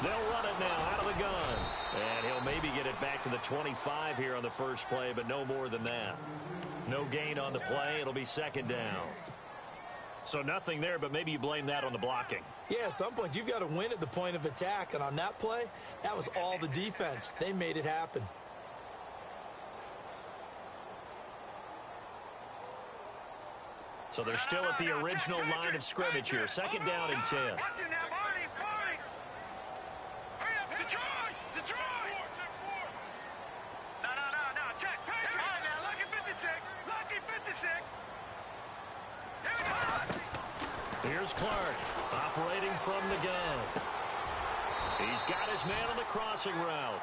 They'll run it now out of the gun. And he'll maybe get it back to the 25 here on the first play, but no more than that. No gain on the play. It'll be second down. So nothing there, but maybe you blame that on the blocking. Yeah, at some point you've got to win at the point of attack. And on that play, that was all the defense. They made it happen. So they're still at the original line of scrimmage here. Second down and 10. Here's Clark, operating from the gun. He's got his man on the crossing route.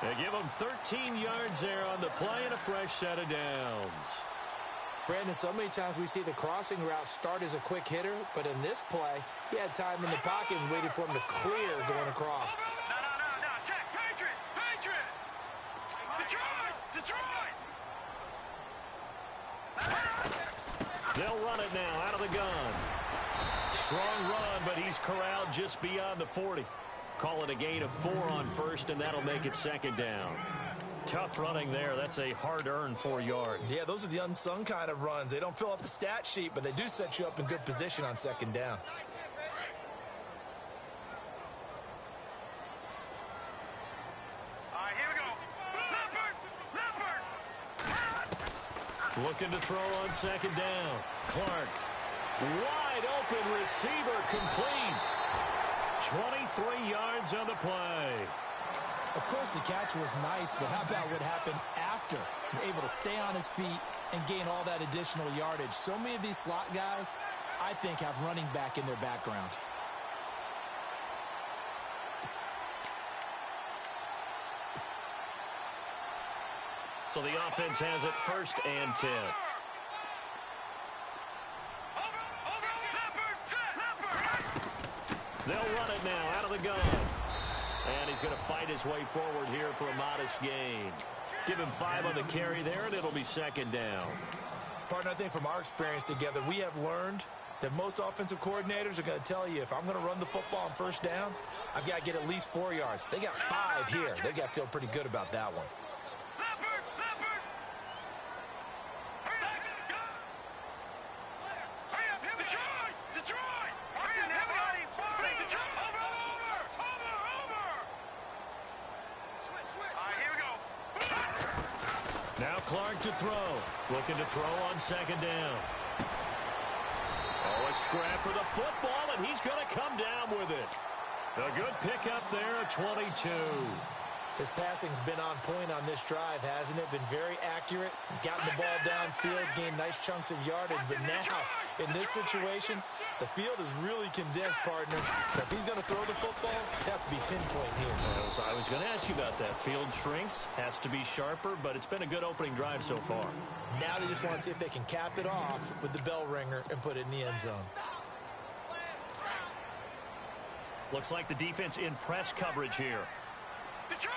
They give him 13 yards there on the play and a fresh set of downs. Brandon, so many times we see the crossing route start as a quick hitter, but in this play, he had time in the pocket and waited for him to clear going across. Check, Patriot! Detroit! They'll run it now out of the gun. Strong run, but he's corralled just beyond the 40. Call it a gain of 4 on first, and that'll make it second down. Tough running there. That's a hard-earned 4 yards. Yeah, those are the unsung kind of runs. They don't fill up the stat sheet, but they do set you up in good position on second down. All right, here we go. Leopard! Looking to throw on second down. Clark. Wide open receiver complete. 23 yards on the play. Of course, the catch was nice, but how about what happened after? Able to stay on his feet and gain all that additional yardage. So many of these slot guys, I think, have running back in their background. So the offense has it first and 10. They'll run it now out of the gun. And he's going to fight his way forward here for a modest gain. Give him 5 on the carry there, and it'll be second down. Partner, I think from our experience together, we have learned that most offensive coordinators are going to tell you, if I'm going to run the football on first down, I've got to get at least 4 yards. They got 5 here. They got to feel pretty good about that one. Now Clark to throw. Looking to throw on second down. Oh, a scrap for the football, and he's going to come down with it. A good pickup there at 22. His passing's been on point on this drive, hasn't it? Been very accurate, gotten the ball downfield, gained nice chunks of yardage. But now, in this situation, the field is really condensed, partner. So if he's going to throw the football, it has to be pinpoint here. I was going to ask you about that. Field shrinks, has to be sharper, but it's been a good opening drive so far. Now they just want to see if they can cap it off with the bell ringer and put it in the end zone. Looks like the defense in press coverage here. Detroit!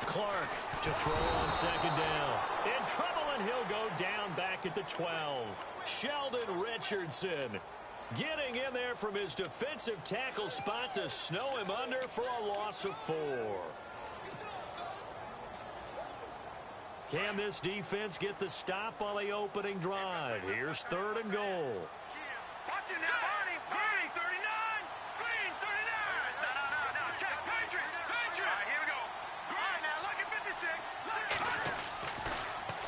Clark to throw on second down. In trouble, and he'll go down back at the 12. Sheldon Richardson getting in there from his defensive tackle spot to snow him under for a loss of 4. Can this defense get the stop on the opening drive? Here's third and goal. Watch it now, Barney, 39, Green, 39. No, check, Patriot. All right, here we go. All right, now, look at 56.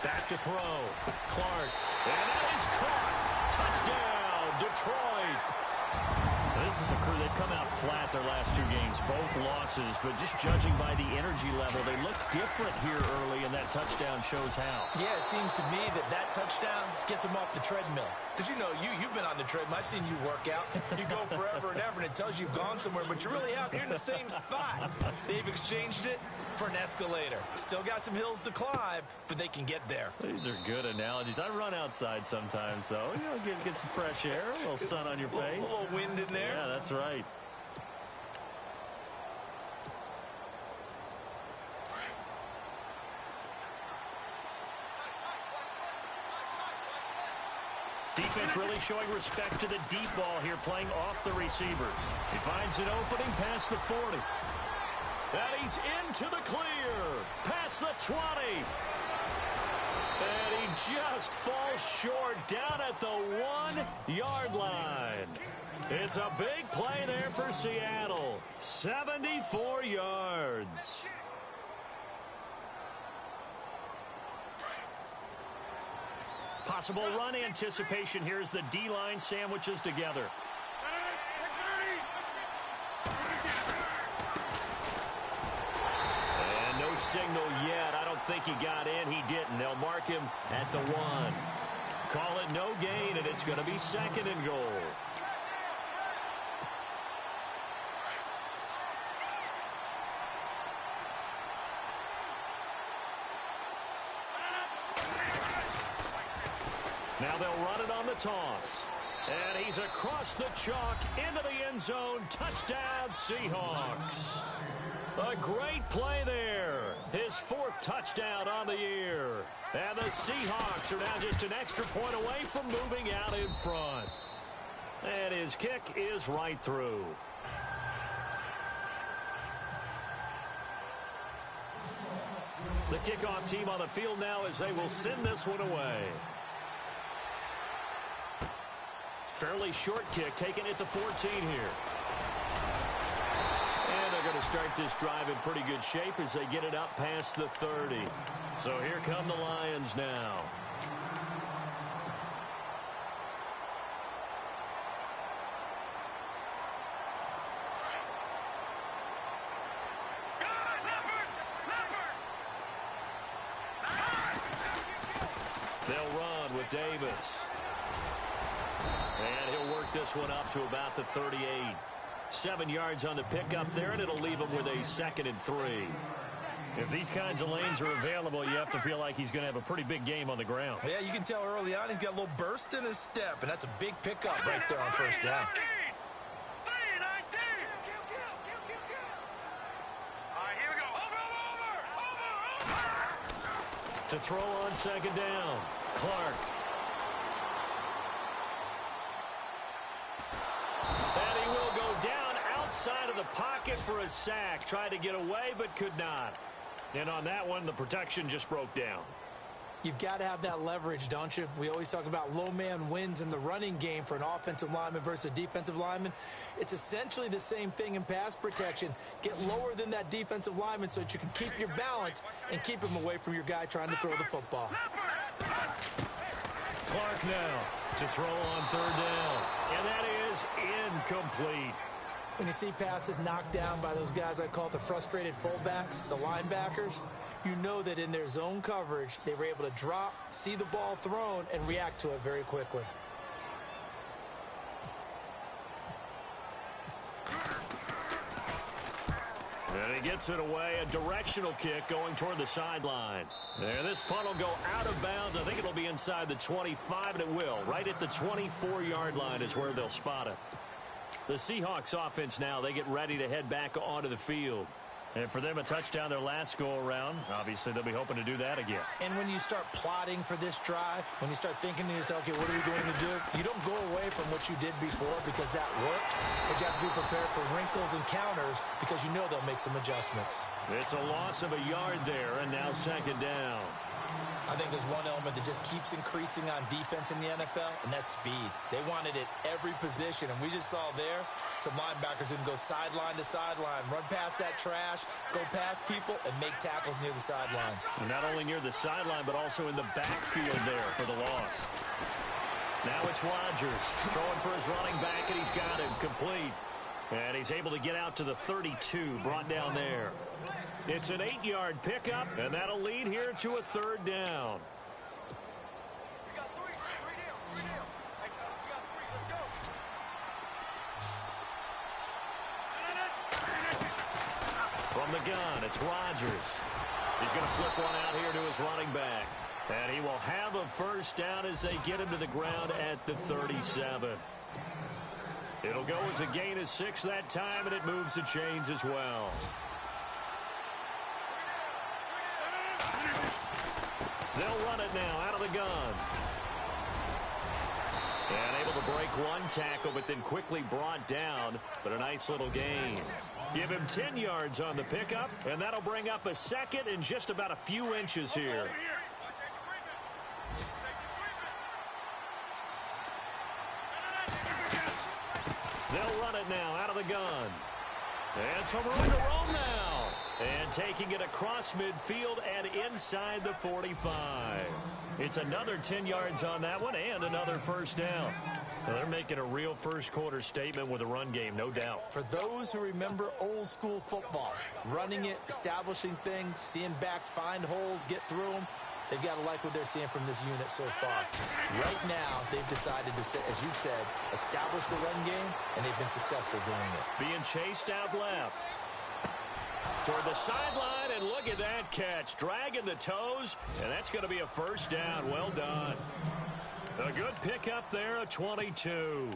Back to throw. Clark. And that is caught. Touchdown, Detroit. This is a crew. They've come out flat their last 2 games, both losses, but just judging by the energy level, they look different here early, and that touchdown shows how. Yeah, it seems to me that touchdown gets them off the treadmill. Because, you know, you've been on the treadmill. I've seen you work out. You go forever and ever, and it tells you you've gone somewhere, but you really have. You're in the same spot. They've exchanged it for an escalator. Still got some hills to climb, but they can get there. These are good analogies. I run outside sometimes, though. You know, get some fresh air, a little sun on your face. A little wind in there. Yeah, that's right. Defense really showing respect to the deep ball here, playing off the receivers. He finds an opening past the 40. And he's into the clear. Past the 20. And he just falls short down at the 1-yard line. It's a big play there for Seattle. 74 yards. Possible run anticipation here as the D-line sandwiches together. And no signal yet. I don't think he got in. He didn't. They'll mark him at the 1. Call it no gain, and it's going to be 2nd and goal. Now they'll run it on the toss. And he's across the chalk into the end zone. Touchdown, Seahawks. A great play there. His 4th touchdown on the year. And the Seahawks are now just an extra point away from moving out in front. And his kick is right through. The kickoff team on the field now as they will send this one away. Fairly short kick, taken at the 14 here. And they're going to start this drive in pretty good shape as they get it up past the 30. So here come the Lions now. They'll run with Davis. And he'll work this one up to about the 38. 7 yards on the pickup there, and it'll leave him with a 2nd and 3. If these kinds of lanes are available, you have to feel like he's going to have a pretty big game on the ground. Yeah, you can tell early on he's got a little burst in his step, and that's a big pickup right there on 1st down. To throw on 2nd down, Clark. And he will go down outside of the pocket for a sack. Tried to get away, but could not. And on that one, the protection just broke down. You've got to have that leverage, don't you? We always talk about low man wins in the running game for an offensive lineman versus a defensive lineman. It's essentially the same thing in pass protection. Get lower than that defensive lineman so that you can keep your balance and keep him away from your guy trying to throw the football. Clark now to throw on 3rd down. And that is incomplete. When you see passes knocked down by those guys I call the frustrated fullbacks, the linebackers, you know that in their zone coverage, they were able to drop, see the ball thrown, and react to it very quickly. And he gets it away, a directional kick going toward the sideline. And this punt will go out of bounds. I think it'll be inside the 25, and it will. Right at the 24-yard line is where they'll spot it. The Seahawks offense now, they get ready to head back onto the field. And for them, a touchdown their last go-around. Obviously, they'll be hoping to do that again. And when you start plotting for this drive, when you start thinking to yourself, okay, what are we going to do? You don't go away from what you did before because that worked. But you have to be prepared for wrinkles and counters because you know they'll make some adjustments. It's a loss of a yard there, and now 2nd down. I think there's one element that just keeps increasing on defense in the NFL, and that's speed. They want it at every position, and we just saw there some linebackers who can go sideline to sideline, run past that trash, go past people, and make tackles near the sidelines. And not only near the sideline, but also in the backfield there for the loss. Now it's Rodgers throwing for his running back, and he's got him complete. And he's able to get out to the 32, brought down there. It's an 8-yard pickup, and that'll lead here to a 3rd down. From the gun, it's Rodgers. He's going to flip one out here to his running back. And he will have a 1st down as they get him to the ground at the 37. It'll go as a gain of 6 that time, and it moves the chains as well. They'll run it now out of the gun. break one tackle, but then quickly brought down. But a nice little gain. Give him 10 yards on the pickup, and that'll bring up a second in just about a few inches here. They'll run it now out of the gun. And some room to roam now. And taking it across midfield and inside the 45. It's another 10 yards on that one and another first down. Now they're making a real first-quarter statement with a run game, no doubt. For those who remember old-school football, running it, establishing things, seeing backs find holes, get through them, they've got to like what they're seeing from this unit so far. Right now, they've decided to, as you said, establish the run game, and they've been successful doing it. Being chased out left. Toward the sideline, and look at that catch. Dragging the toes, and that's going to be a first down. Well done. A good pickup there, a 22.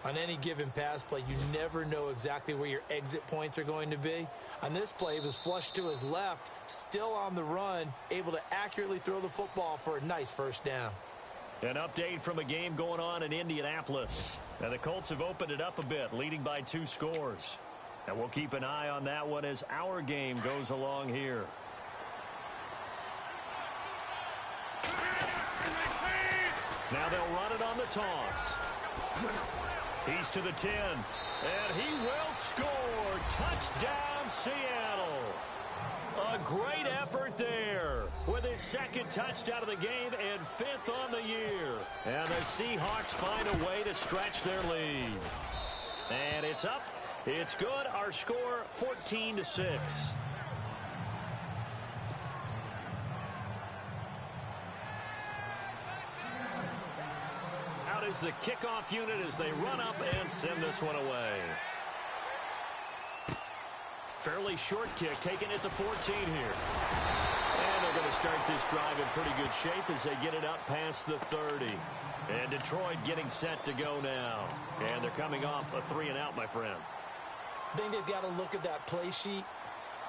On any given pass play, you never know exactly where your exit points are going to be. On this play, he was flushed to his left, still on the run, able to accurately throw the football for a nice first down. An update from a game going on in Indianapolis. And the Colts have opened it up a bit, leading by 2 scores. And we'll keep an eye on that one as our game goes along here. Now they'll run it on the toss. He's to the 10. And he will score. Touchdown, Seattle. A great effort there with his second touchdown of the game and 5th on the year. And the Seahawks find a way to stretch their lead. And it's up. It's good. Our score, 14-6. Out is the kickoff unit as they run up and send this one away. Fairly short kick, taking it to 14 here. And they're going to start this drive in pretty good shape as they get it up past the 30. And Detroit getting set to go now. And they're coming off a 3-and-out, my friend. I think they've got to look at that play sheet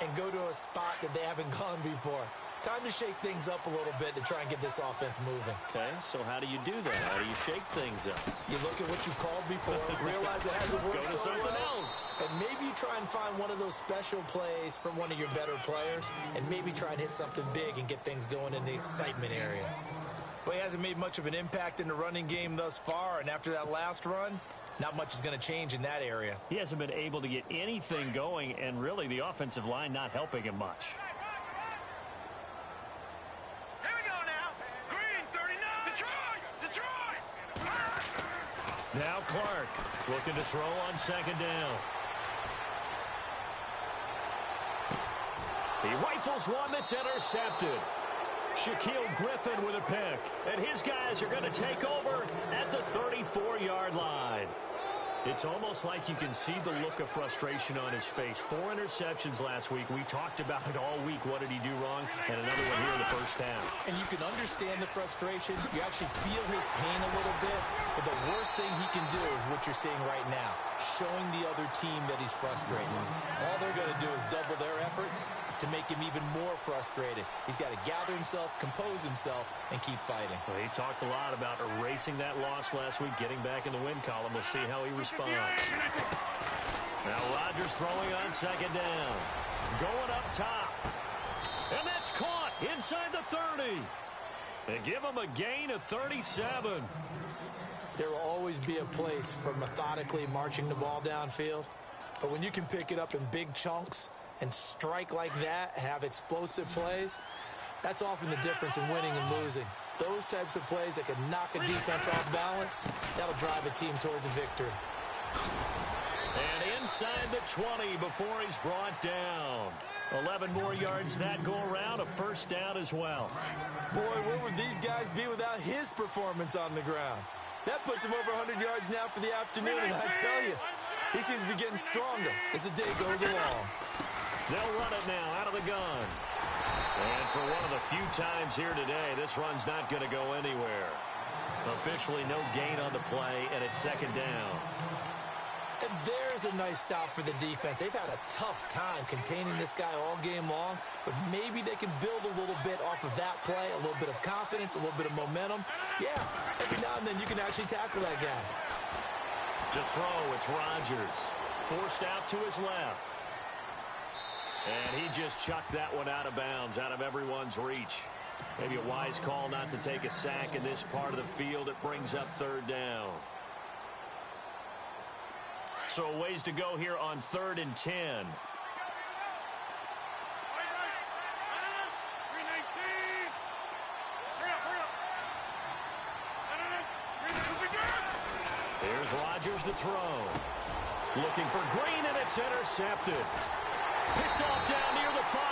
and go to a spot that they haven't gone before. Time to shake things up a little bit to try and get this offense moving. Okay, so how do you do that? How do you shake things up? You look at what you called before, realize it hasn't worked Go to so something well, else. and maybe you try and find one of those special plays from one of your better players, and maybe try and hit something big and get things going in the excitement area. Well, he hasn't made much of an impact in the running game thus far, and after that last run, not much is going to change in that area. He hasn't been able to get anything going, and really the offensive line not helping him much. Here we go now. Green, 39. Detroit. Now Clark looking to throw on second down. He rifles one that's intercepted. Shaquille Griffin with a pick. And his guys are going to take over at the 34-yard line. It's almost like you can see the look of frustration on his face. 4 interceptions last week. We talked about it all week. What did he do wrong? And another one here in the first half. And you can understand the frustration. You actually feel his pain a little bit. But the worst thing he can do is what you're seeing right now, showing the other team that he's frustrated. All they're going to do is double their efforts to make him even more frustrated. He's got to gather himself, compose himself, and keep fighting. Well, he talked a lot about erasing that loss last week, getting back in the win column. We'll see how he responds. Now Rodgers throwing on second down. Going up top. And that's caught inside the 30. And give him a gain of 37. There will always be a place for methodically marching the ball downfield. But when you can pick it up in big chunks and strike like that, have explosive plays, that's often the difference in winning and losing. Those types of plays that can knock a defense off balance, that'll drive a team towards a victory. And inside the 20 before he's brought down. 11 more yards that go around, a first down as well. Boy, where would these guys be without his performance on the ground? That puts him over 100 yards now for the afternoon, and I tell you, he seems to be getting stronger as the day goes along. They'll run it now out of the gun. And for one of the few times here today, this run's not going to go anywhere. Officially no gain on the play, and it's second down. And there's a nice stop for the defense. They've had a tough time containing this guy all game long, but maybe they can build a little bit off of that play, a little bit of confidence, a little bit of momentum. Yeah, every now and then you can actually tackle that guy. To throw, it's Rodgers. Forced out to his left. And he just chucked that one out of bounds, out of everyone's reach. Maybe a wise call not to take a sack in this part of the field. It brings up third down. So a ways to go here on 3rd and 10. Here's Rodgers to throw. Looking for Green, and it's intercepted. Picked off down near the 5.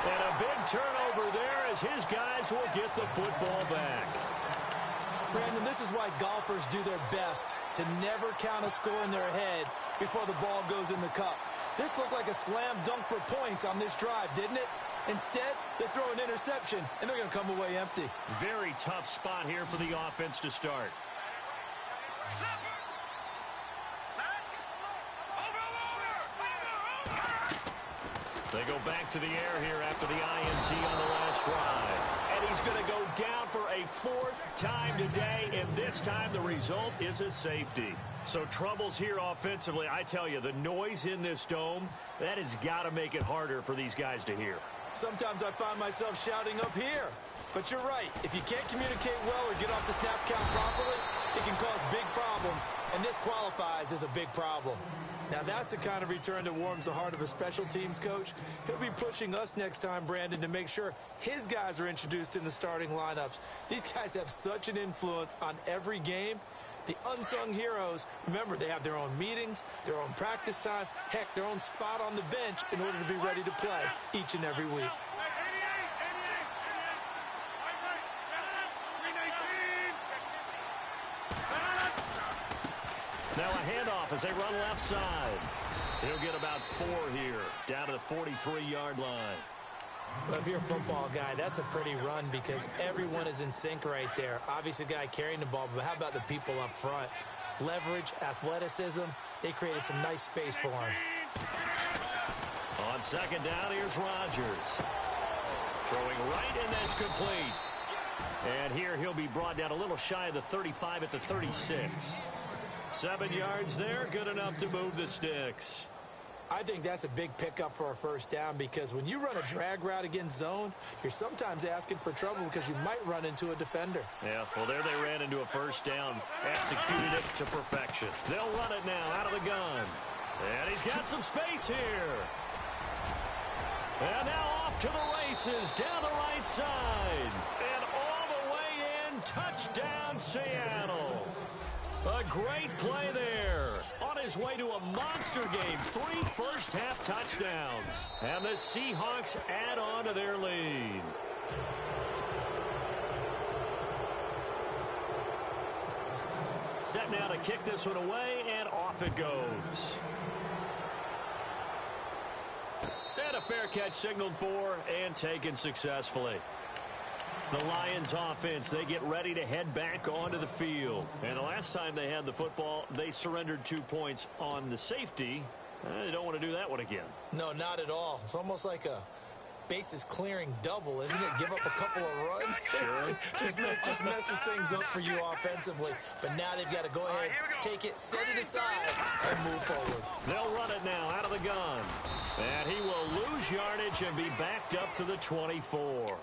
And a big turnover there as his guys will get the football back. Brandon, this is why golfers do their best to never count a score in their head before the ball goes in the cup. This looked like a slam dunk for points on this drive, didn't it? Instead, they throw an interception, and they're going to come away empty. Very tough spot here for the offense to start. They go back to the air here after the INT on the last drive. And he's going to go down for a 4th time today, and this time the result is a safety. So troubles here offensively. I tell you, the noise in this dome, that has got to make it harder for these guys to hear. Sometimes I find myself shouting up here. But you're right. If you can't communicate well or get off the snap count properly, it can cause big problems, and this qualifies as a big problem. Now, that's the kind of return that warms the heart of a special teams coach. He'll be pushing us next time, Brandon, to make sure his guys are introduced in the starting lineups. These guys have such an influence on every game. The unsung heroes, remember, they have their own meetings, their own practice time, heck, their own spot on the bench in order to be ready to play each and every week. Now a handoff as they run left side. He'll get about 4 here, down to the 43-yard line. Well, if you're a football guy, that's a pretty run because everyone is in sync right there. Obviously, the guy carrying the ball, but how about the people up front? Leverage, athleticism, they created some nice space for him. On 2nd down, here's Rodgers. Throwing right, and that's complete. And here he'll be brought down a little shy of the 35 at the 36. 7 yards there, good enough to move the sticks. I think that's a big pickup for a 1st down because when you run a drag route against zone, you're sometimes asking for trouble because you might run into a defender. Yeah, well, there they ran into a 1st down, executed it to perfection. They'll run it now out of the gun. And he's got some space here. And now off to the races, down the right side. And all the way in, touchdown Seattle. A great play there. On his way to a monster game. 3 first-half touchdowns. And the Seahawks add on to their lead. Set now to kick this one away, and off it goes. And a fair catch signaled for and taken successfully. The Lions offense, they get ready to head back onto the field. And the last time they had the football, they surrendered 2 points on the safety. They don't want to do that one again. No, not at all. It's almost like a bases clearing double, isn't it? Give up a couple of runs. Sure. just messes things up for you offensively. But now they've got to go ahead, take it, set it aside, and move forward. They'll run it now out of the gun. And he will lose yardage and be backed up to the 24.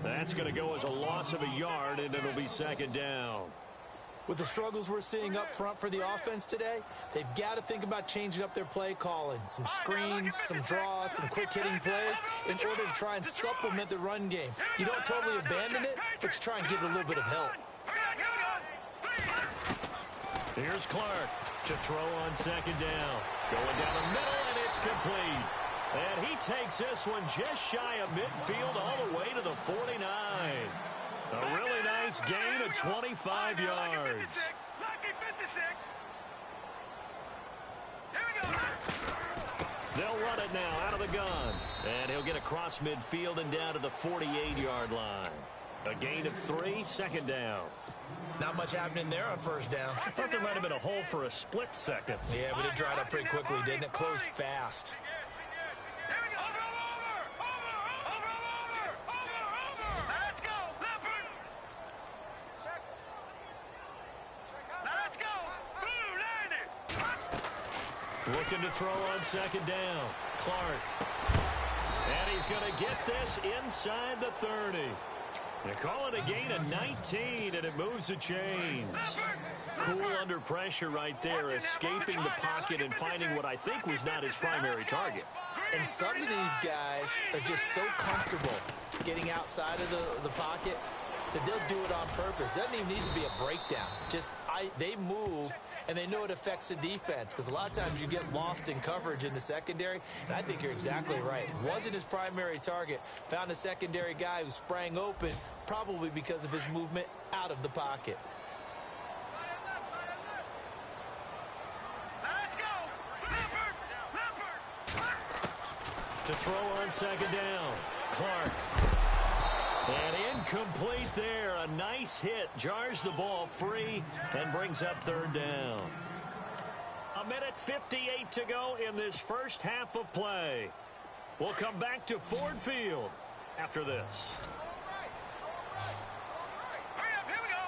That's going to go as a loss of a yard, and it'll be 2nd down. With the struggles we're seeing up front for the offense today, they've got to think about changing up their play calling. Some screens, some draws, some quick-hitting plays in order to try and supplement the run game. You don't totally abandon it, but you try and give it a little bit of help. Here's Clark to throw on 2nd down. Going down the middle, and it's complete. And he takes this one just shy of midfield all the way to the 49. A really nice gain of 25 yards. They'll run it now out of the gun. And he'll get across midfield and down to the 48-yard line. A gain of 3, 2nd down. Not much happening there on 1st down. I thought there might have been a hole for a split second. Yeah, but it dried up pretty quickly, didn't it? Closed fast. Looking to throw on second down. Clark. And he's going to get this inside the 30. They call it a gain of 19, and it moves the chains. Cool under pressure right there, escaping the pocket and finding what I think was not his primary target. And some of these guys are just so comfortable getting outside of the pocket that they'll do it on purpose. It doesn't even need to be a breakdown. They move, and they know it affects the defense, because a lot of times you get lost in coverage in the secondary, and I think you're exactly right. Wasn't his primary target. Found a secondary guy who sprang open, probably because of his movement out of the pocket. Let's go! Leopard! To throw on second down. Clark. And incomplete there. A nice hit. Jars the ball free and brings up third down. 1:58 to go in this first half of play. We'll come back to Ford Field after this. Hurry up, here we go!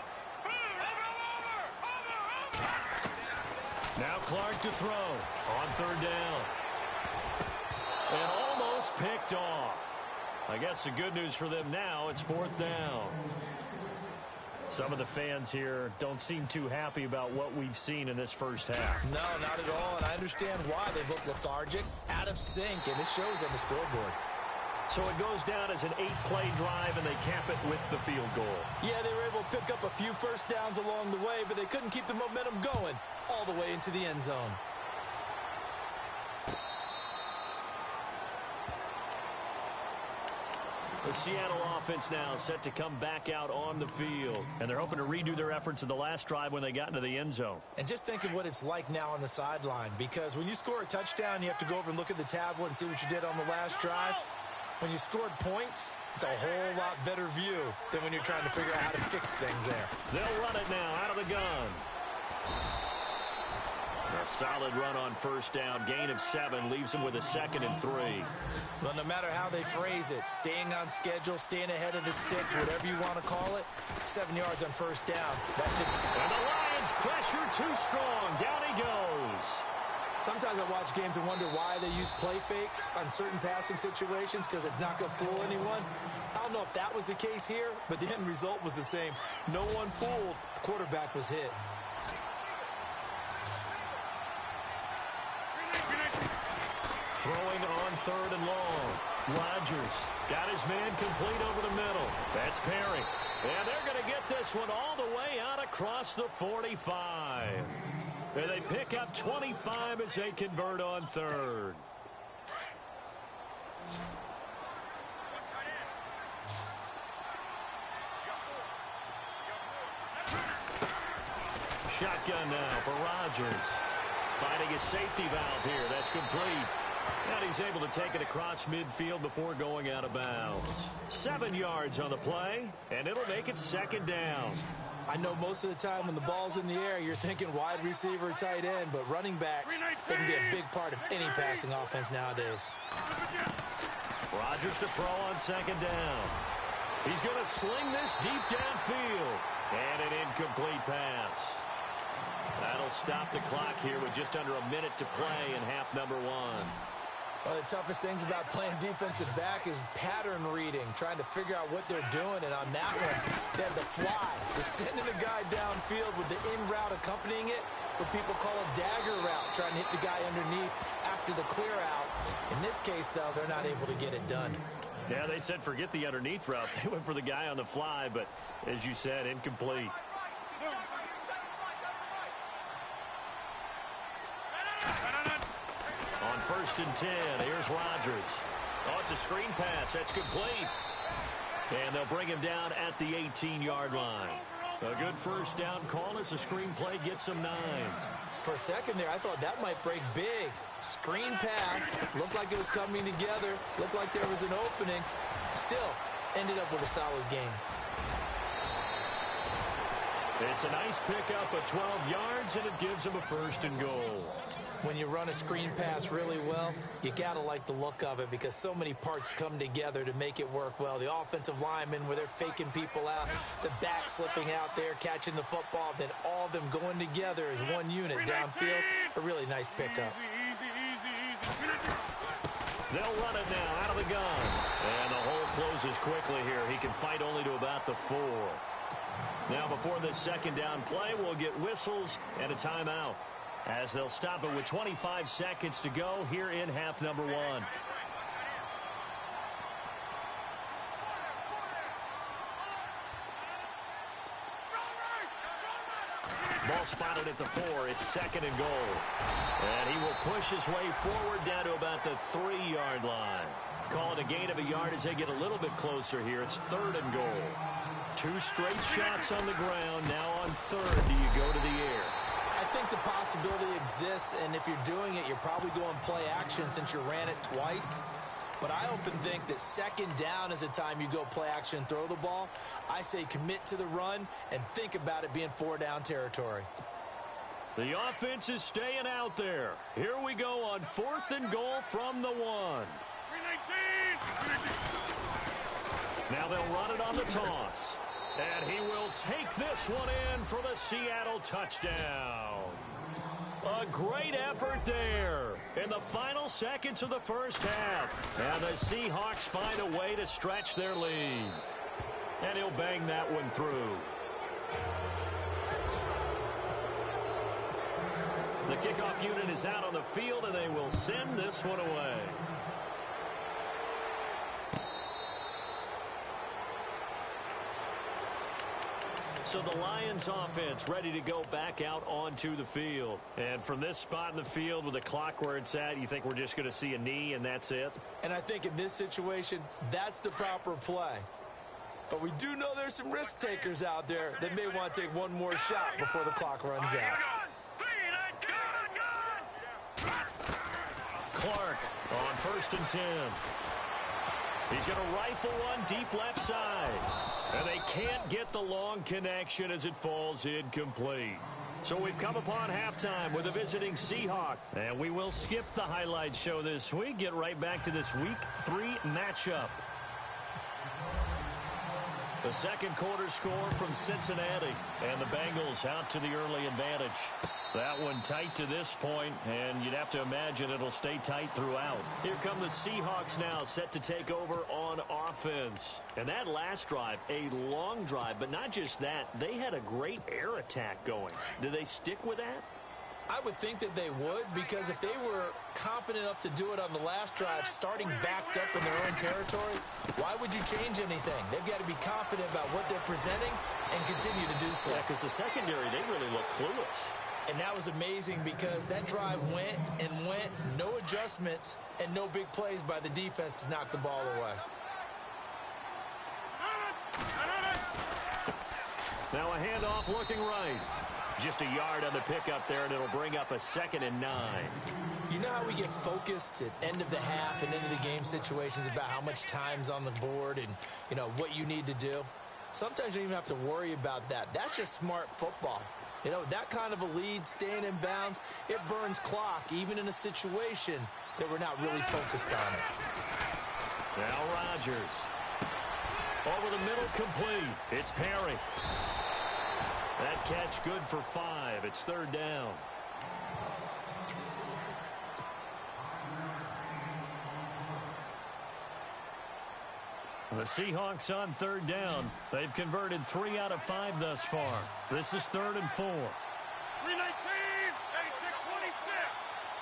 Over! Now Clark to throw on third down. And almost picked off. I guess the good news for them now, it's fourth down. Some of the fans here don't seem too happy about what we've seen in this first half. No, not at all, and I understand why. They look lethargic, out of sync, and this shows on the scoreboard. So it goes down as an 8-play drive, and they cap it with the field goal. Yeah, they were able to pick up a few first downs along the way, but they couldn't keep the momentum going all the way into the end zone. The Seattle offense now set to come back out on the field. And they're hoping to redo their efforts in the last drive when they got into the end zone. And just think of what it's like now on the sideline, because when you score a touchdown, you have to go over and look at the tablet and see what you did on the last drive. When you scored points, it's a whole lot better view than when you're trying to figure out how to fix things there. They'll run it now out of the gun. A solid run on first down. Gain of 7 leaves them with a 2nd and 3. Well, no matter how they phrase it, staying on schedule, staying ahead of the sticks, whatever you want to call it, 7 yards on first down. That fits. And the Lions pressure too strong. Down he goes. Sometimes I watch games and wonder why they use play fakes on certain passing situations, because it's not going to fool anyone. I don't know if that was the case here, but the end result was the same. No one fooled. The quarterback was hit. Throwing on third and long. Rodgers got his man complete over the middle. That's Perry. And they're going to get this one all the way out across the 45. And they pick up 25 as they convert on third. Shotgun now for Rodgers. Finding his safety valve here. That's complete. And he's able to take it across midfield before going out of bounds. 7 yards on the play, and it'll make it 2nd down. I know most of the time when the ball's in the air, you're thinking wide receiver, tight end, but running backs, they can be a big part of any passing offense nowadays. Rodgers to throw on 2nd down. He's going to sling this deep downfield. And an incomplete pass. That'll stop the clock here with just under a minute to play in half number 1. One of the toughest things about playing defensive back is pattern reading, trying to figure out what they're doing. And on that one, they had the fly, just sending a guy downfield with the in route accompanying it, what people call a dagger route, trying to hit the guy underneath after the clear out. In this case, though, they're not able to get it done. Yeah, they said forget the underneath route. They went for the guy on the fly, but as you said, incomplete. On 1st and 10, here's Rodgers. Oh, it's a screen pass. That's complete. And they'll bring him down at the 18-yard line. A good first down call as the screen play gets him 9. For a second there, I thought that might break big. Screen pass. Looked like it was coming together. Looked like there was an opening. Still, ended up with a solid game. It's a nice pickup of 12 yards, and it gives him a 1st and goal. When you run a screen pass really well, you got to like the look of it because so many parts come together to make it work well. The offensive linemen, where they're faking people out, the back slipping out there, catching the football, then all of them going together as one unit downfield. A really nice pickup. They'll run it now out of the gun. And the hole closes quickly here. He can fight only to about the 4. Now before this second down play, we'll get whistles and a timeout, as they'll stop it with 25 seconds to go here in half number 1. Ball spotted at the 4. It's 2nd and goal. And he will push his way forward down to about the 3-yard line. Call it a gain of a yard as they get a little bit closer here. It's 3rd and goal. 2 straight shots on the ground. Now on 3rd, do you go to the air? I think the possibility exists, and if you're doing it, you're probably going play action since you ran it twice. But I often think that 2nd down is a time you go play action and throw the ball. I say commit to the run and think about it being 4-down territory. The offense is staying out there. Here we go on 4th and goal from the 1. 319. Now they'll run it on the toss. And he will take this one in for the Seattle touchdown. A great effort there in the final seconds of the first half. And the Seahawks find a way to stretch their lead. And he'll bang that one through. The kickoff unit is out on the field, and they will send this one away. So the Lions offense ready to go back out onto the field. And from this spot in the field with the clock where it's at, you think we're just going to see a knee and that's it? And I think in this situation, that's the proper play. But we do know there's some risk takers out there that may want to take one more shot before the clock runs out. Clark on 1st and 10. He's going to rifle one deep left side. And they can't get the long connection as it falls incomplete. So we've come upon halftime with a visiting Seahawk. And we will skip the highlights show this week. Get right back to this Week 3 matchup. The second quarter score from Cincinnati. And the Bengals out to the early advantage. That one tight to this point, and you'd have to imagine it'll stay tight throughout. Here come the Seahawks now, set to take over on offense. And that last drive, a long drive, but not just that. They had a great air attack going. Do they stick with that? I would think that they would, because if they were competent enough to do it on the last drive, starting backed up in their own territory, why would you change anything? They've got to be confident about what they're presenting and continue to do so. Yeah, because the secondary, they really look clueless. And that was amazing because that drive went and went, no adjustments, and no big plays by the defense to knock the ball away. Now a handoff looking right. Just a yard on the pickup there, and it'll bring up a 2nd and 9. You know how we get focused at end of the half and end of the game situations about how much time's on the board and, you know, what you need to do? Sometimes you don't even have to worry about that. That's just smart football. You know, that kind of a lead, staying in bounds, it burns clock, even in a situation that we're not really focused on it. Now Rodgers. Over the middle, complete. It's Perry. That catch good for 5. It's 3rd down. The Seahawks on 3rd down. They've converted 3 out of 5 thus far. This is 3rd and 4. 319,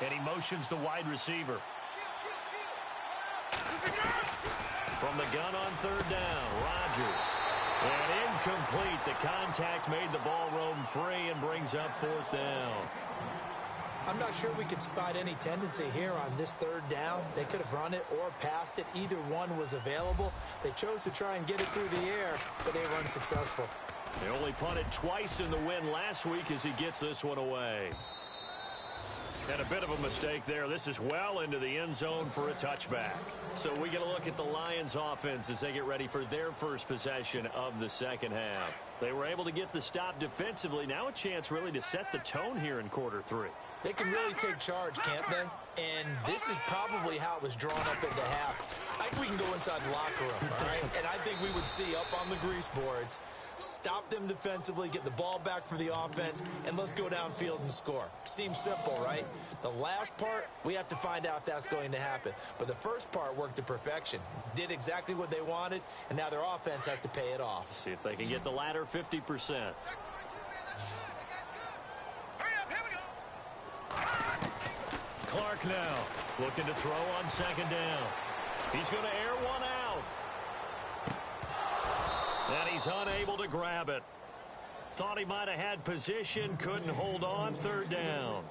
86-26. And he motions the wide receiver. From the gun on 3rd down, Rodgers. And incomplete. The contact made the ball roam free and brings up 4th down. I'm not sure we could spot any tendency here on this 3rd down. They could have run it or passed it. Either one was available. They chose to try and get it through the air, but they were unsuccessful. They only punted twice in the win last week as he gets this one away. And a bit of a mistake there. This is well into the end zone for a touchback. So we get a look at the Lions offense as they get ready for their first possession of the second half. They were able to get the stop defensively. Now a chance really to set the tone here in quarter 3. They can really take charge, can't they? And this is probably how it was drawn up at the half. I think we can go inside the locker room, all right? And I think we would see up on the grease boards stop them defensively, get the ball back for the offense, and let's go downfield and score. Seems simple, right? The last part, we have to find out if that's going to happen. But the first part worked to perfection. Did exactly what they wanted, and now their offense has to pay it off. See if they can get the latter 50%. Clark now looking to throw on second down. He's going to air one out. And he's unable to grab it. Thought he might have had position, couldn't hold on, third down.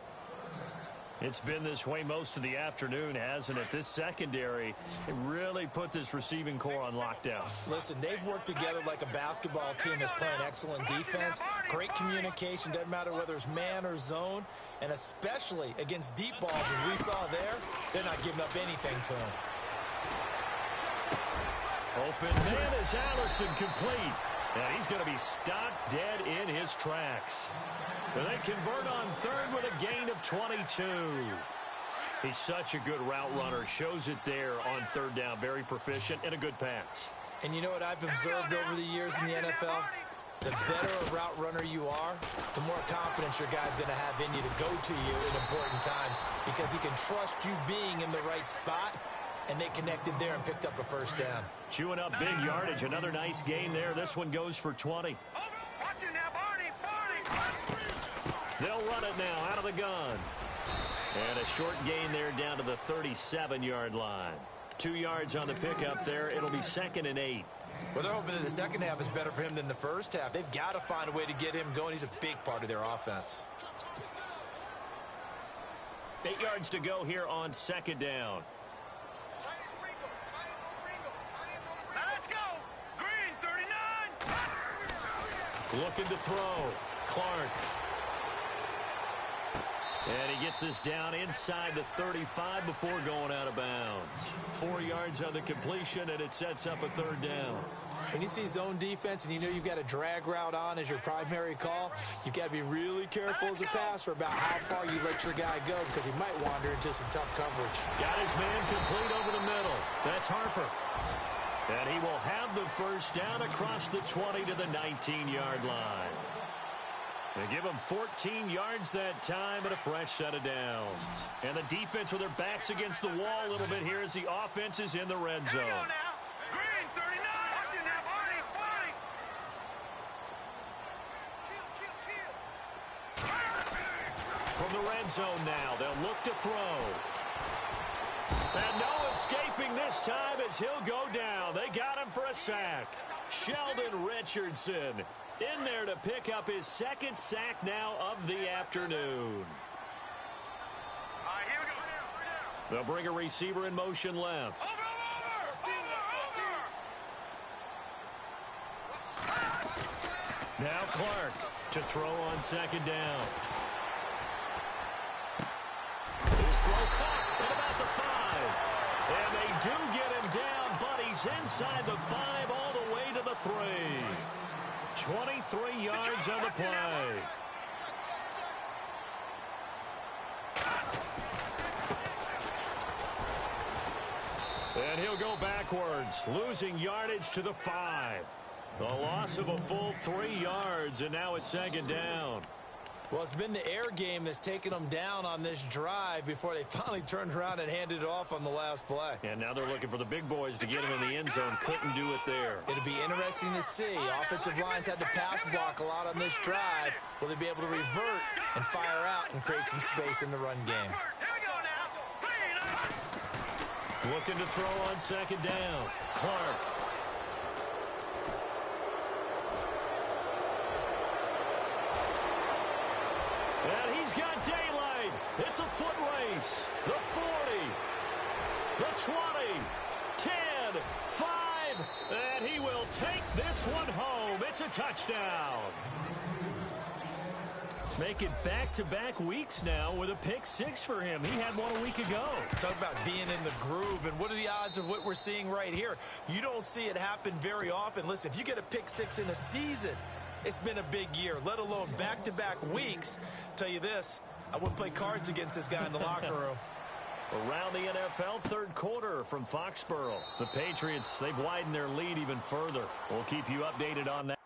It's been this way most of the afternoon, hasn't it? This secondary, it really put this receiving core on lockdown. Listen, they've worked together like a basketball team that's playing excellent defense, great communication, doesn't matter whether it's man or zone, and especially against deep balls, as we saw there, they're not giving up anything to him. Open man is Allison complete. And he's going to be stopped dead in his tracks. And they convert on third with a gain of 22. He's such a good route runner. Shows it there on third down. Very proficient and a good pass. And you know what I've observed over the years in the NFL? The better a route runner you are, the more confidence your guy's going to have in you to go to you in important times because he can trust you being in the right spot. And they connected there and picked up a first down. Chewing up big yardage. Another nice gain there. This one goes for 20. They'll run it now out of the gun. And a short gain there down to the 37-yard line. 2 yards on the pickup there. It'll be 2nd and 8. Well, they're hoping that the second half is better for him than the first half. They've got to find a way to get him going. He's a big part of their offense. 8 yards to go here on second down. Looking to throw. Clark. And he gets us down inside the 35 before going out of bounds. 4 yards on the completion, and it sets up a third down. When you see zone defense and you know you've got a drag route on as your primary call, you've got to be really careful as a passer about how far you let your guy go because he might wander into some tough coverage. Got his man complete over the middle. That's Harper. And he will have the first down across the 20 to the 19-yard line. They give him 14 yards that time and a fresh set of downs. And the defense with their backs against the wall a little bit here as the offense is in the red zone. Green, 39. Watch it now, Barney. From the red zone now, they'll look to throw. And no escaping this time as he'll go down. They got him for a sack. Sheldon Richardson in there to pick up his second sack now of the afternoon. Here we go. They'll bring a receiver in motion left. Over. Now Clark to throw on second down. His throw caught at about the 5. And they do get him down, but he's inside the 5 all the way to the 3. 23 yards on the play. And he'll go backwards, losing yardage to the 5. The loss of a full 3 yards, and now it's second down. Well, it's been the air game that's taken them down on this drive before they finally turned around and handed it off on the last play. And now they're looking for the big boys to get him in the end zone. Couldn't do it there. It'll be interesting to see. Offensive lines had to pass block a lot on this drive. Will they be able to revert and fire out and create some space in the run game? Looking to throw on second down. Clark. And he's got daylight. It's a foot race. The 40, the 20, 10, 5, and he will take this one home. It's a touchdown. Making back-to-back weeks now with a pick 6 for him. He had one a week ago. Talk about being in the groove, and what are the odds of what we're seeing right here? You don't see it happen very often. Listen, if you get a pick 6 in a season, it's been a big year, let alone back-to-back weeks. Tell you this, I wouldn't play cards against this guy in the locker room. Around the NFL, third quarter from Foxborough. The Patriots, they've widened their lead even further. We'll keep you updated on that.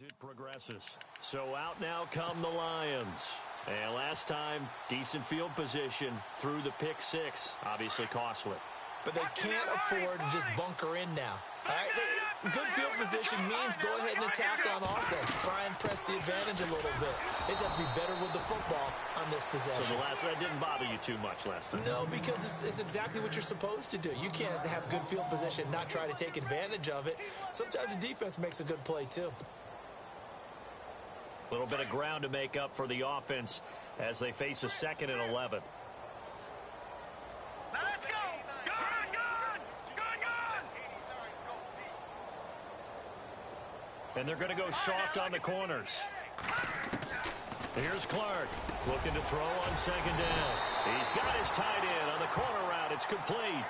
as it progresses. So out now come the Lions. And last time, decent field position through the pick six. Obviously costly. But they can't afford to just bunker in now. All right? Good field position means go ahead and attack on offense. Try and press the advantage a little bit. They just have to be better with the football on this possession. So that didn't bother you too much last time? No, because it's exactly what you're supposed to do. You can't have good field position and not try to take advantage of it. Sometimes the defense makes a good play, too. A little bit of ground to make up for the offense as they face a 2nd and 11. Now let's go. And they're going to go soft on the corners. Here's Clark looking to throw on 2nd down. He's got his tight end on the corner route. It's complete.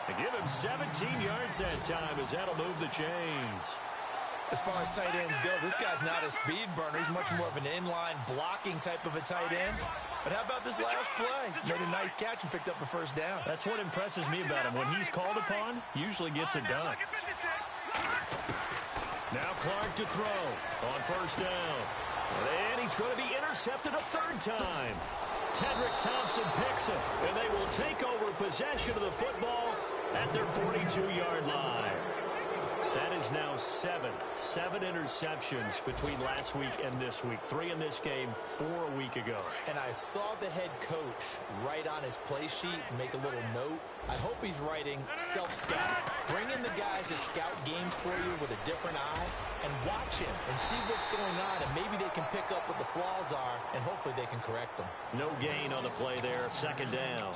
They give him 17 yards that time as that'll move the chains. As far as tight ends go, this guy's not a speed burner. He's much more of an inline blocking type of a tight end. But how about this last play? Made a nice catch and picked up a 1st down. That's what impresses me about him. When he's called upon, usually gets it done. Now Clark to throw on 1st down. And he's going to be intercepted a 3rd time. Tedrick Thompson picks it, and they will take over possession of the football at their 42-yard line. That is now 7 interceptions between last week and this week. 3 in this game, 4 a week ago. And I saw the head coach write on his play sheet and make a little note. I hope he's writing self-scout. Bring in the guys that scout games for you with a different eye and watch him and see what's going on, and maybe they can pick up what the flaws are, and hopefully they can correct them. No gain on the play there, 2nd down.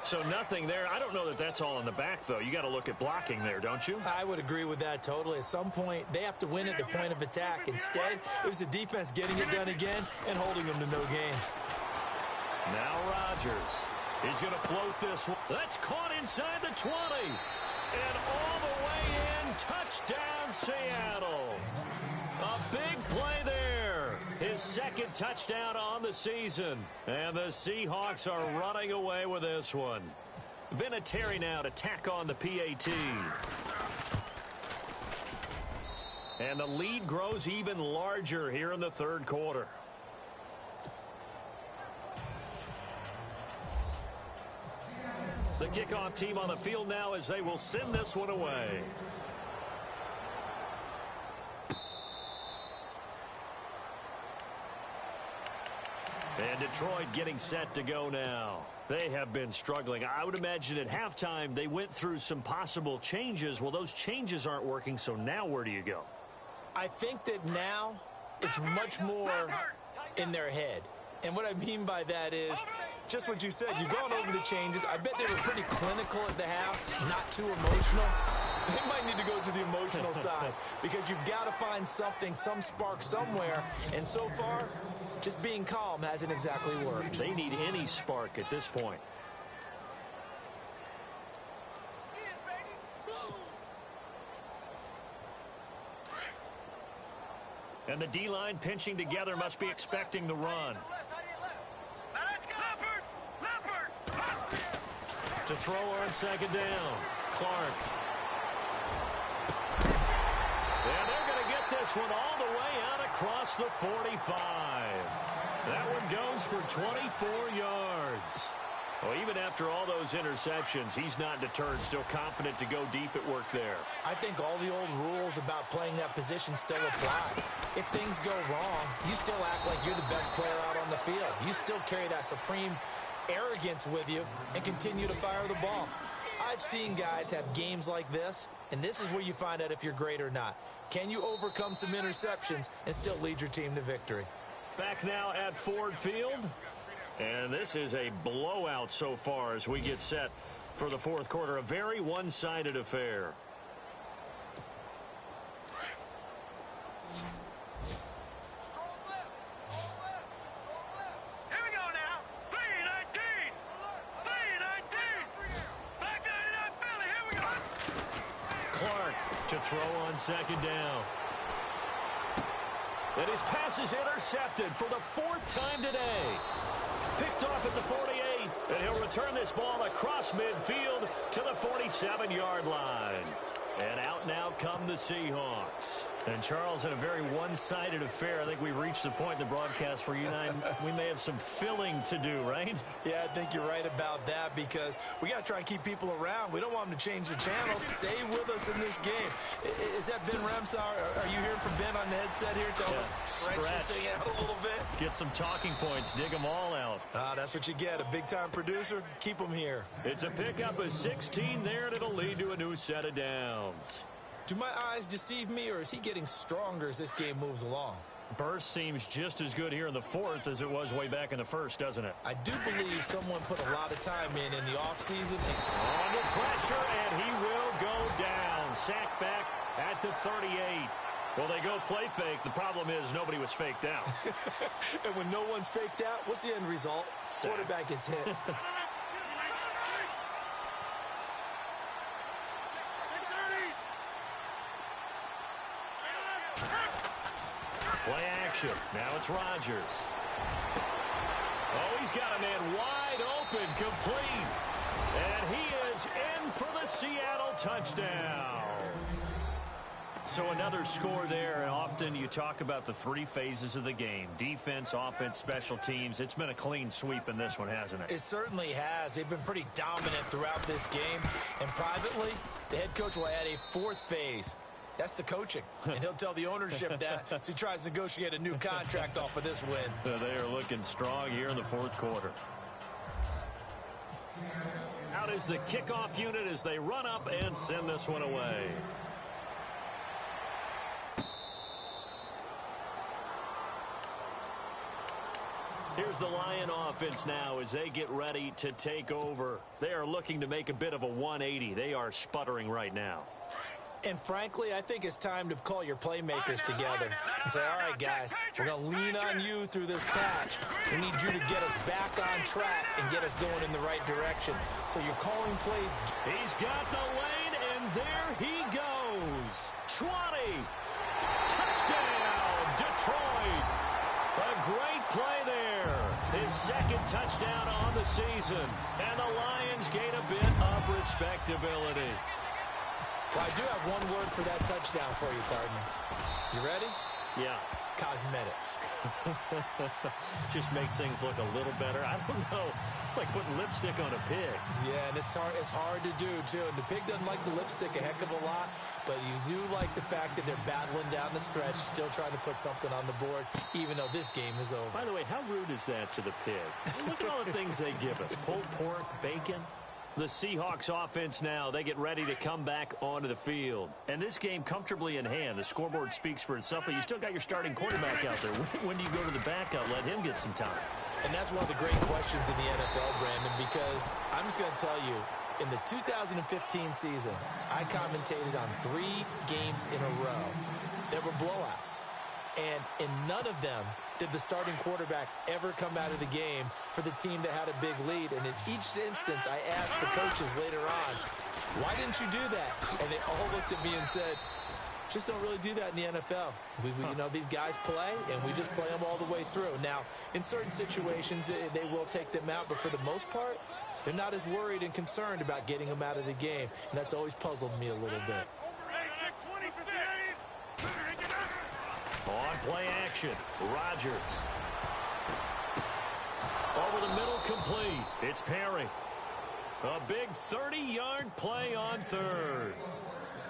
So nothing there. I don't know that that's all in the back, though. You got to look at blocking there, don't you? I would agree with that totally. At some point, they have to win at the point of attack. Instead, it was the defense getting it done again and holding them to no gain. Now Rodgers. He's going to float this one. That's caught inside the 20. And all the way in, touchdown Seattle. A big play there. His 2nd touchdown on the season. And the Seahawks are running away with this one. Vinatieri now to tack on the PAT. And the lead grows even larger here in the 3rd quarter. The kickoff team on the field now as they will send this one away. And Detroit getting set to go now. They have been struggling. I would imagine at halftime they went through some possible changes. Well, those changes aren't working, so now where do you go? I think that now it's much more in their head. And what I mean by that is just what you said. You've gone over the changes. I bet they were pretty clinical at the half, not too emotional. They might need to go to the emotional side because you've got to find something, some spark somewhere. And so far, just being calm hasn't exactly worked. They need any spark at this point. And the D-line pinching together must be expecting the run. To throw on 2nd down. Clark. And they're going to get this one all the way out across the 45. That one goes for 24 yards. Well, even after all those interceptions, he's not deterred, still confident to go deep at work there. I think all the old rules about playing that position still apply. If things go wrong, you still act like you're the best player out on the field. You still carry that supreme arrogance with you and continue to fire the ball. I've seen guys have games like this, and this is where you find out if you're great or not. Can you overcome some interceptions and still lead your team to victory? Back now at Ford Field. And this is a blowout so far as we get set for the 4th quarter. A very one-sided affair. Here we go now. 3-19. 3-19. Back 99 Philly. Here we go. Clark to throw on 2nd down. And his pass is intercepted for the 4th time today. Picked off at the 48, and he'll return this ball across midfield to the 47-yard line. And out now come the Seahawks. And, Charles, in a very one-sided affair, I think we've reached the point in the broadcast where you and I, we may have some filling to do, right? Yeah, I think you're right about that because we got to try and keep people around. We don't want them to change the channel. Stay with us in this game. Is that Ben Ramsar? Are you hearing from Ben on the headset here? Tell us, stretch this thing out a little bit. Get some talking points. Dig them all out. That's what you get. A big-time producer. Keep them here. It's a pickup of 16 there, and it'll lead to a new set of downs. Do my eyes deceive me, or is he getting stronger as this game moves along? Burst seems just as good here in the fourth as it was way back in the first, doesn't it? I do believe someone put a lot of time in the offseason. Under pressure, and he will go down. Sacked back at the 38. Well, they go play fake. The problem is nobody was faked out. And when no one's faked out, what's the end result? Sack. Quarterback gets hit. Play action. Now it's Rodgers. Oh, he's got a man wide open, complete. And he is in for the Seattle touchdown. So another score there, and often you talk about the three phases of the game. Defense, offense, special teams. It's been a clean sweep in this one, hasn't it? It certainly has. They've been pretty dominant throughout this game. And privately, the head coach will add a fourth phase. That's the coaching. And he'll tell the ownership that as he tries to negotiate a new contract off of this win. They are looking strong here in the fourth quarter. Out is the kickoff unit as they run up and send this one away. Here's the Lion offense now as they get ready to take over. They are looking to make a bit of a 180. They are sputtering right now. And frankly, I think it's time to call your playmakers together and say, all right, guys, we're going to lean on you through this patch. We need you to get us back on track and get us going in the right direction. So you're calling plays. He's got the lane, and there he goes. 20. Touchdown, Detroit. A great play there. His second touchdown on the season. And the Lions gain a bit of respectability. Well, I do have one word for that touchdown for you, partner. You ready? Yeah. Cosmetics. Just makes things look a little better. I don't know. It's like putting lipstick on a pig. Yeah, and it's hard to do, too. And the pig doesn't like the lipstick a heck of a lot, but you do like the fact that they're battling down the stretch, still trying to put something on the board, even though this game is over. By the way, how rude is that to the pig? Look at all the things they give us. Pulled pork, bacon. The Seahawks offense now, they get ready to come back onto the field. And this game comfortably in hand. The scoreboard speaks for itself, but you still got your starting quarterback out there. When do you go to the backup? Let him get some time. And that's one of the great questions in the NFL, Brandon, because I'm just going to tell you, in the 2015 season, I commentated on 3 games in a row. There were blowouts. And in none of them did the starting quarterback ever come out of the game for the team that had a big lead. And in each instance, I asked the coaches later on, why didn't you do that? And they all looked at me and said, just don't really do that in the NFL. You know, these guys play, and we just play them all the way through. Now, in certain situations, they will take them out, but for the most part, they're not as worried and concerned about getting them out of the game. And that's always puzzled me a little bit. On play action, Rodgers. Over the middle, complete. It's Perry. A big 30-yard play on third.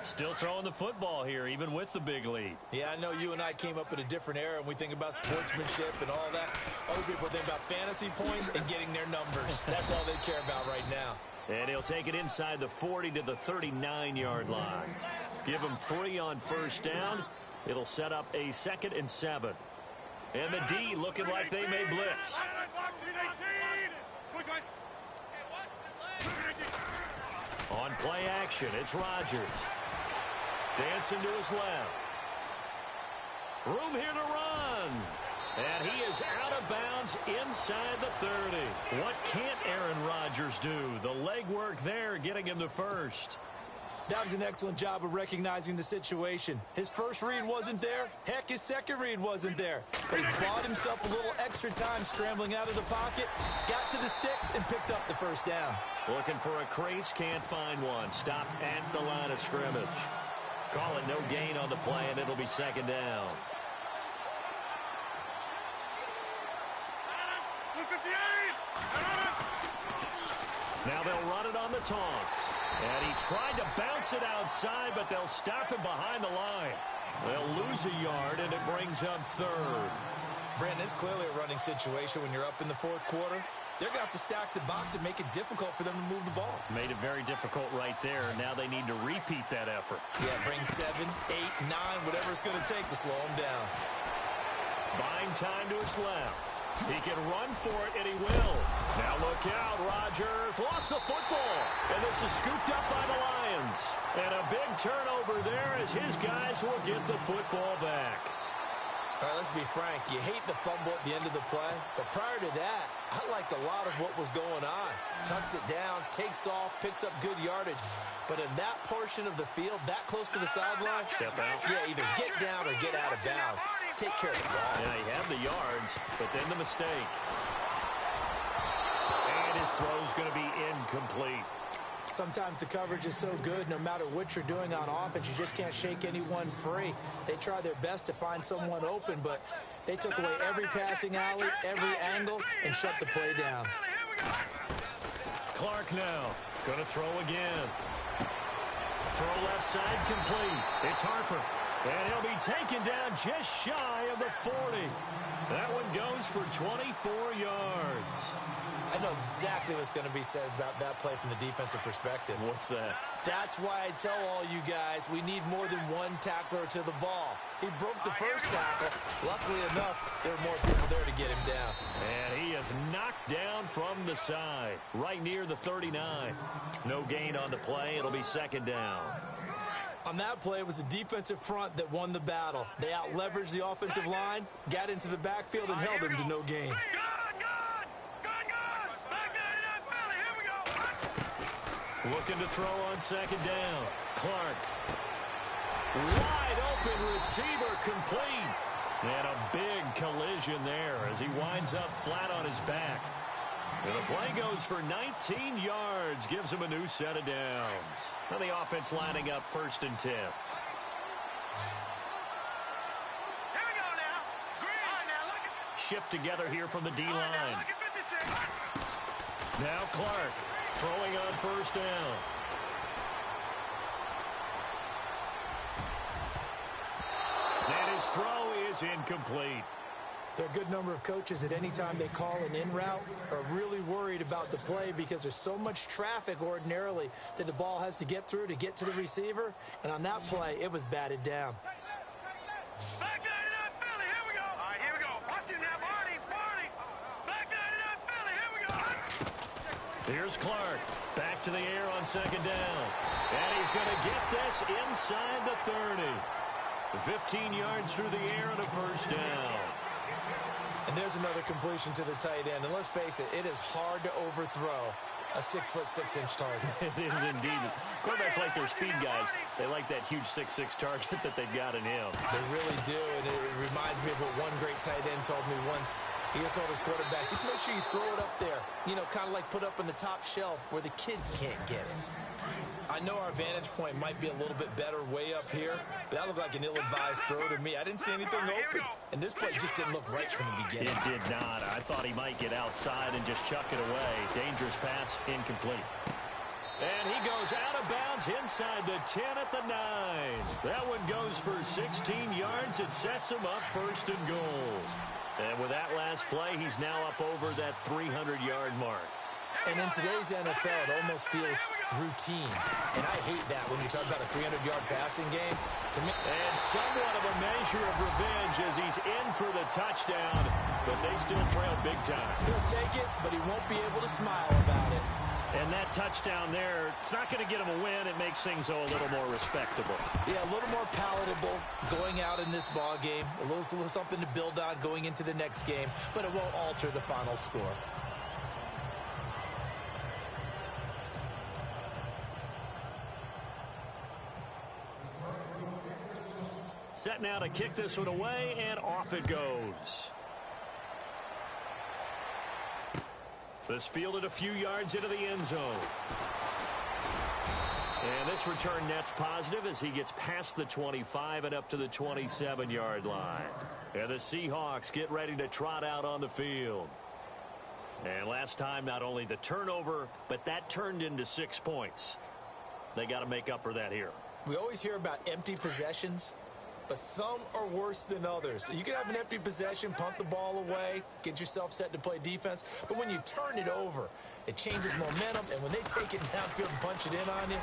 Still throwing the football here, even with the big lead. Yeah, I know you and I came up in a different era, and we think about sportsmanship and all that. Other people think about fantasy points and getting their numbers. That's all they care about right now. And he'll take it inside the 40 to the 39-yard line. Give him 3 on first down. It'll set up a 2nd and 7. And the D looking like they may blitz. On play action, it's Rodgers. Dancing to his left. Room here to run. And he is out of bounds inside the 30. What can't Aaron Rodgers do? The legwork there getting him the first. That was an excellent job of recognizing the situation. His first read wasn't there. Heck, his second read wasn't there. But he bought himself a little extra time scrambling out of the pocket, got to the sticks, and picked up the first down. Looking for a crease, can't find one. Stopped at the line of scrimmage. Call it no gain on the play, and it'll be second down. Now they'll run it on the taunts. And he tried to bounce it outside, but they'll stop him behind the line. They'll lose a yard, and it brings up third. Brandon, it's clearly a running situation when you're up in the fourth quarter. They're going to have to stack the box and make it difficult for them to move the ball. Made it very difficult right there. Now they need to repeat that effort. Yeah, bring 7, 8, 9, whatever it's going to take to slow them down. Buying time to his left. He can run for it, and he will. Now look out, Rodgers lost the football. And this is scooped up by the Lions. And a big turnover there as his guys will get the football back. All right, let's be frank. You hate the fumble at the end of the play. But prior to that, I liked a lot of what was going on. Tucks it down, takes off, picks up good yardage. But in that portion of the field, that close to the sideline, step out. Yeah, either get down or get out of bounds. Take care of the ball. Yeah, he had the yards, but then the mistake. And his throw's going to be incomplete. Sometimes the coverage is so good, no matter what you're doing on offense, you just can't shake anyone free. They try their best to find someone open, but they took away every passing alley, every angle, and shut the play down. Clark now, going to throw again. Throw left side complete. It's Harper. And he'll be taken down just shy of the 40. That one goes for 24 yards. I know exactly what's going to be said about that play from the defensive perspective. What's that? That's why I tell all you guys we need more than one tackler to the ball. He broke the first tackle. Luckily enough, there were more people there to get him down. And he is knocked down from the side, right near the 39. No gain on the play. It'll be second down. On that play, it was the defensive front that won the battle. They out-leveraged the offensive line, got into the backfield, and held them to no gain. Looking to throw on second down. Clark. Wide open receiver complete. And a big collision there as he winds up flat on his back. And the play goes for 19 yards, gives him a new set of downs. Now the offense lining up 1st and 10. Here we go now. Green. Now look at Shift together here from the D-line. now look at 56. Now Clark throwing on 1st down. And his throw is incomplete. There are a good number of coaches that any time they call an in route are really worried about the play because there's so much traffic ordinarily that the ball has to get through to get to the receiver. And on that play, it was batted down. Back 99 Philly. Here we go. All right, here we go. Watch it now, Barney. Back 99 Philly. Here we go. Here's Clark. Back to the air on second down. And he's going to get this inside the 30. 15 yards through the air and a 1st down. And there's another completion to the tight end. And let's face it, it is hard to overthrow a 6'6" target. It is indeed. Quarterbacks like their speed guys. They like that huge 6'6" target that they've got in him. They really do. And it reminds me of what one great tight end told me once. He had told his quarterback, just make sure you throw it up there. You know, kind of like put up on the top shelf where the kids can't get it. I know our vantage point might be a little bit better way up here, but that looked like an ill-advised throw to me. I didn't see anything open, and this play just didn't look right from the beginning. It did not. I thought he might get outside and just chuck it away. Dangerous pass, incomplete. And he goes out of bounds inside the 10 at the 9. That one goes for 16 yards. It sets him up 1st and goal. And with that last play, he's now up over that 300-yard mark. And in today's NFL, it almost feels routine. And I hate that when you talk about a 300-yard passing game. To me, and somewhat of a measure of revenge as he's in for the touchdown, but they still trail big time. He'll take it, but he won't be able to smile about it. And that touchdown there, it's not going to get him a win. It makes things, though, a little more respectable. Yeah, a little more palatable going out in this ball game. A little something to build on going into the next game, but it won't alter the final score. Set now to kick this one away, and off it goes. This fielded a few yards into the end zone. And this return net's positive as he gets past the 25 and up to the 27-yard line. And the Seahawks get ready to trot out on the field. And last time, not only the turnover, but that turned into 6 points. They got to make up for that here. We always hear about empty possessions, but some are worse than others. You can have an empty possession, punt the ball away, get yourself set to play defense, but when you turn it over, it changes momentum, and when they take it downfield and punch it in on you,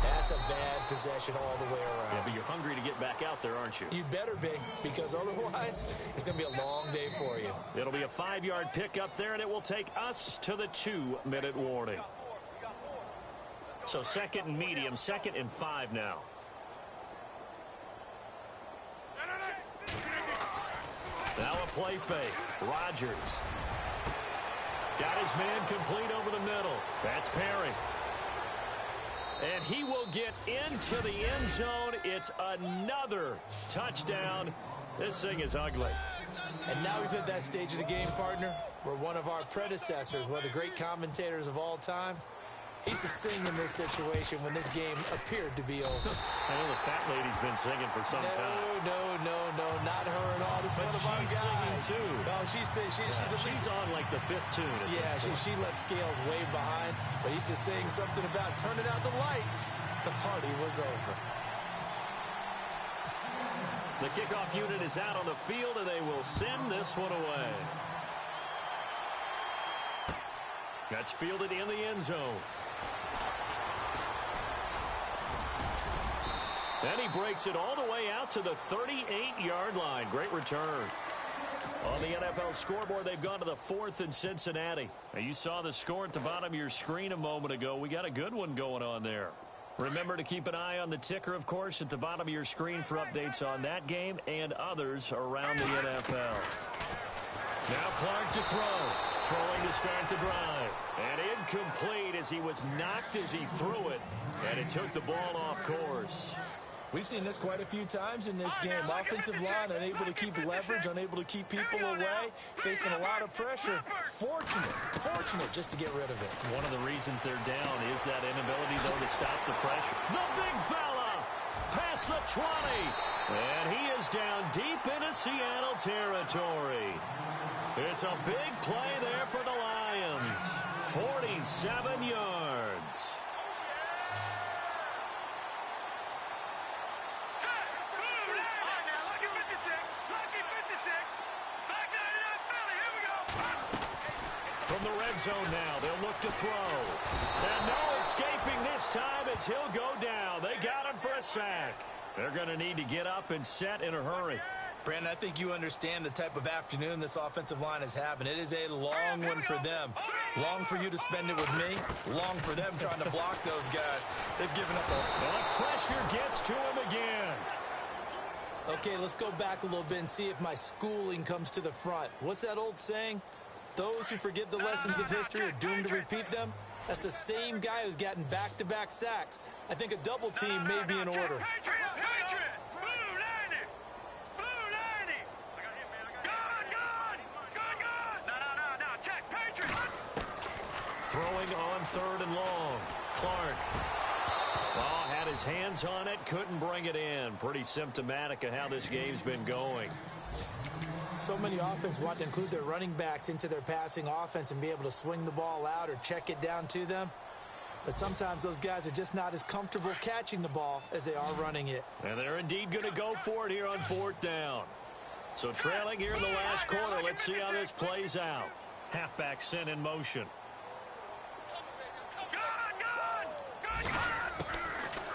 that's a bad possession all the way around. Yeah, but you're hungry to get back out there, aren't you? You'd better be, because otherwise, it's going to be a long day for you. It'll be a 5-yard pickup there, and it will take us to the 2-minute warning. So 2nd and medium, 2nd and 5 now. Now a play fake. Rodgers. Got his man complete over the middle. That's Perry. And he will get into the end zone. It's another touchdown. This thing is ugly. And now we've hit that stage of the game, partner, where one of our predecessors, one of the great commentators of all time, he used to sing in this situation when this game appeared to be over. I know the fat lady's been singing for some time. No, not her at all. This But one of our she's guys. singing too. No, she's on like the 5th tune. Yeah, she left Scales way behind, but he used to sing something about turning out the lights. The party was over. The kickoff unit is out on the field, and they will send this one away. That's fielded in the end zone. And he breaks it all the way out to the 38-yard line. Great return. On the NFL scoreboard, they've gone to the 4th in Cincinnati. Now, you saw the score at the bottom of your screen a moment ago. We got a good one going on there. Remember to keep an eye on the ticker, of course, at the bottom of your screen for updates on that game and others around the NFL. Now Clark to throw. Throwing to start the drive. And incomplete as he was knocked as he threw it. And it took the ball off course. We've seen this quite a few times in this game. Offensive line unable to keep leverage, unable to keep people away, facing a lot of pressure. Fortunate just to get rid of it. One of the reasons they're down is that inability, though, to stop the pressure. The big fella past the 20. And he is down deep into Seattle territory. It's a big play there for the Lions. 47 yards. From the red zone now, they'll look to throw. And no escaping this time as he'll go down. They got him for a sack. They're going to need to get up and set in a hurry. Brandon, I think you understand the type of afternoon this offensive line is having. It is a long one for them. Long for you to spend it with me. Long for them trying to block those guys. They've given up The pressure gets to him again. Okay, let's go back a little bit and see if my schooling comes to the front. What's that old saying? Those who forget the lessons of history are doomed to repeat them. That's the same guy who's gotten back-to-back sacks. I think a double team may be in order. Throwing on 3rd and long. Clark. Oh, had his hands on it, couldn't bring it in. Pretty symptomatic of how this game's been going. So many offenses want to include their running backs into their passing offense and be able to swing the ball out or check it down to them. But sometimes those guys are just not as comfortable catching the ball as they are running it. And they're indeed going to go for it here on 4th down. So trailing here in the last quarter. Let's see how this plays out. Halfback sent in motion.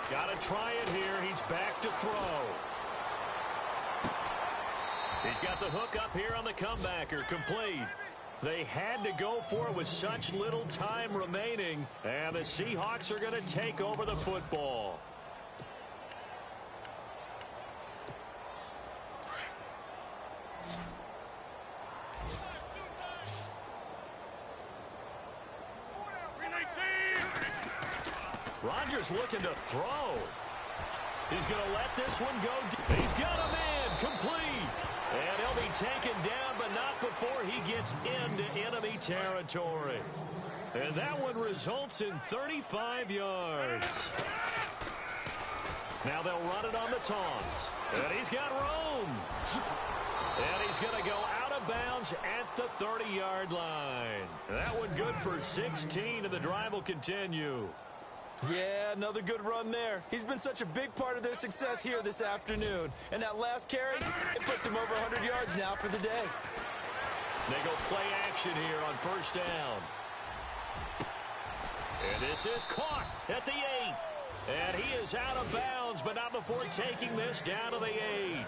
Got to try it here. He's back to throw. He's got the hook up here on the comebacker. Complete. They had to go for it with such little time remaining. And the Seahawks are going to take over the football. Rodgers looking to throw. He's going to let this one go. He's got a man complete. And he'll be taken down, but not before he gets into enemy territory. And that one results in 35 yards. Now they'll run it on the toss. And he's got room. And he's going to go out of bounds at the 30-yard line. That one good for 16, and the drive will continue. Yeah, another good run there. He's been such a big part of their success here this afternoon. And that last carry, it puts him over 100 yards now for the day. They go play action here on first down. And this is caught at the 8. And he is out of bounds, but not before taking this down to the 8.